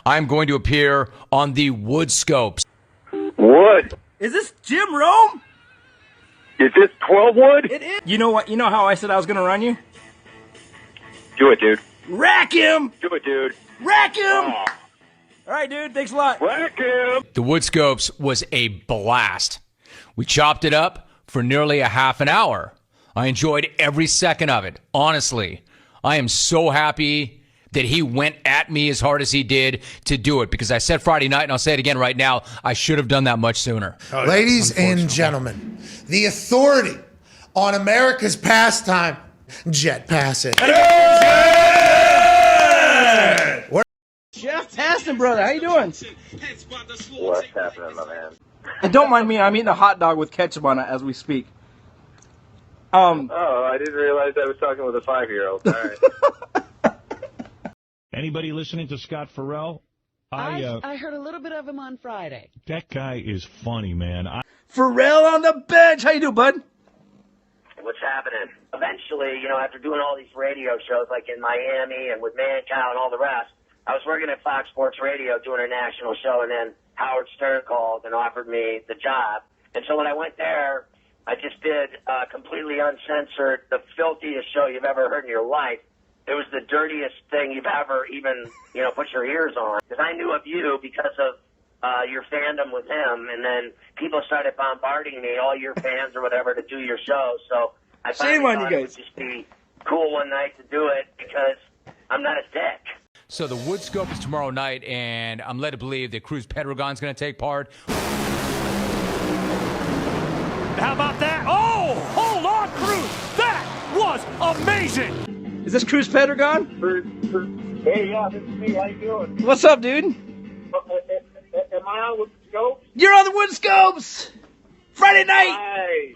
I'm going to appear on the WoodScopes. Wood. Is this Jim Rome? Is this 12 wood? It is. You know what? You know how I said I was going to run you? Do it, dude. Rack him! Do it, dude. Rack him! Oh. All right, dude. Thanks a lot. Rack him! The WoodScopes was a blast. We chopped it up for nearly a half an hour. I enjoyed every second of it. Honestly, I am so happy that he went at me as hard as he did to do it, because I said Friday night, and I'll say it again right now, I should have done that much sooner. Ladies and gentlemen, the authority on America's pastime, jet passing. Jeff Passen, brother. How you doing? What's happening, my man? And don't mind me. I'm eating a hot dog with ketchup on it as we speak. Oh, I didn't realize I was talking with a 5-year-old. All right. Anybody listening to Scott Ferrall? I heard a little bit of him on Friday. That guy is funny, man. Ferrall on the bench. How you doing, bud? What's happening? Eventually, after doing all these radio shows like in Miami and with Mancow and all the rest, I was working at Fox Sports Radio doing a national show, and then Howard Stern called and offered me the job. And so when I went there, I just did completely uncensored, the filthiest show you've ever heard in your life. It was the dirtiest thing you've ever even, put your ears on. Because I knew of you because of your fandom with him, and then people started bombarding me, all your fans or whatever, to do your show. So I finally thought it would just be cool one night to do it because I'm not a dick. So the WoodScope is tomorrow night, and I'm led to believe that Cruz Pedregon is going to take part. How about that? Oh, hold on, Cruz! That was amazing! Is this Cruz Pedregon? Hey, yeah, this is me. How you doing? What's up, dude? Am I on with the scope? You're on the WoodScopes! Friday night!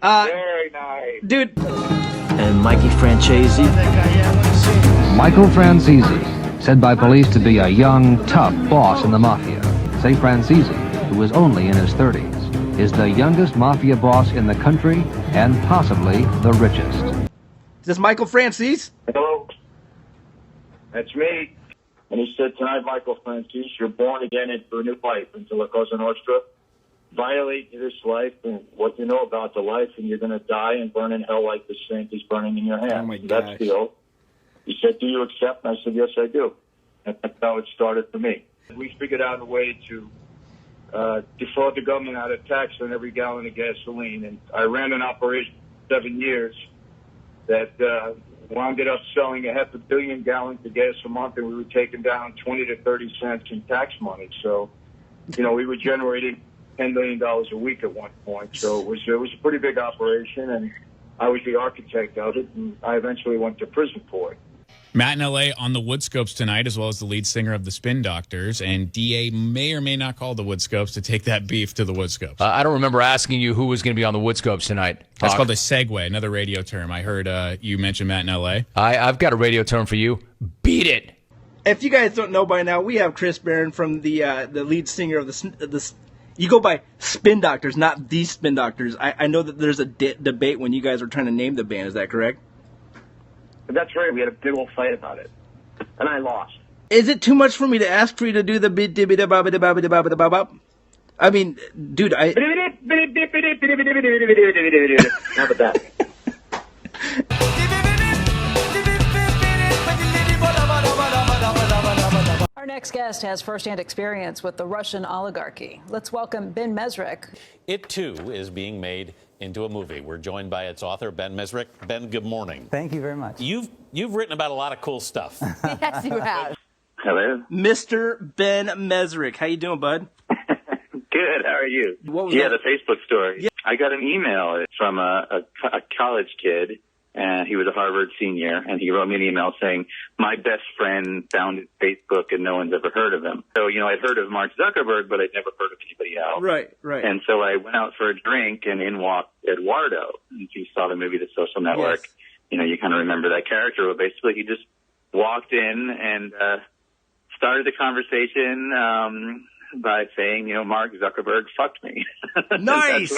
Nice. Very nice. Dude. And Mikey Franzese. Michael Franzese, said by police to be a young, tough boss in the mafia. Say Franzese, who is only in his 30s, is the youngest mafia boss in the country and possibly the richest. Is this Michael Franzese? Hello. That's me. And he said, tonight, Michael Franzese, you're born again into a new life, into La Cosa Nostra. Violate this life and what you know about the life, and you're going to die and burn in hell like the saint is burning in your hand. Oh, my gosh. That's the oath. He said, do you accept? And I said, yes, I do. And that's how it started for me. We figured out a way to defraud the government out of tax on every gallon of gasoline. And I ran an operation for 7 years that wound up selling 500 million gallons of gas a month, and we were taking down 20 to 30 cents in tax money. So, we were generating $10 million a week at one point. So it was a pretty big operation, and I was the architect of it, and I eventually went to prison for it. Matt in L.A. on the WoodScopes tonight, as well as the lead singer of the Spin Doctors, and D.A. may or may not call the WoodScopes to take that beef to the WoodScopes. I don't remember asking you who was going to be on the WoodScopes tonight. That's called a segue, another radio term. I heard you mention Matt in L.A. I've got a radio term for you. Beat it. If you guys don't know by now, we have Chris Barron from the lead singer of the you go by Spin Doctors, not the Spin Doctors. I know that there's a debate when you guys were trying to name the band. Is that correct? That's right. We had a big old fight about it, and I lost. Is it too much for me to ask for you to do the bit dibby da ba ba da ba ba da ba ba da ba ba? I mean, dude, How about that? Our next guest has firsthand experience with the Russian oligarchy. Let's welcome Ben Mezrich. It, too, is being made into a movie. We're joined by its author, Ben Mezrich. Ben, good morning. Thank you very much. You've written about a lot of cool stuff. Yes, you have. Hello. Mr. Ben Mezrich. How you doing, bud? Good. How are you? What was the that? Facebook story. Yeah. I got an email from a college kid, and he was a Harvard senior, and he wrote me an email saying, my best friend founded Facebook and no one's ever heard of him. So, I'd heard of Mark Zuckerberg, but I'd never heard of anybody else. Right. And so I went out for a drink, and in walked Eduardo. And if you saw the movie The Social Network, Yes. You kind of remember that character. But basically, he just walked in and started the conversation by saying, Mark Zuckerberg fucked me. Nice.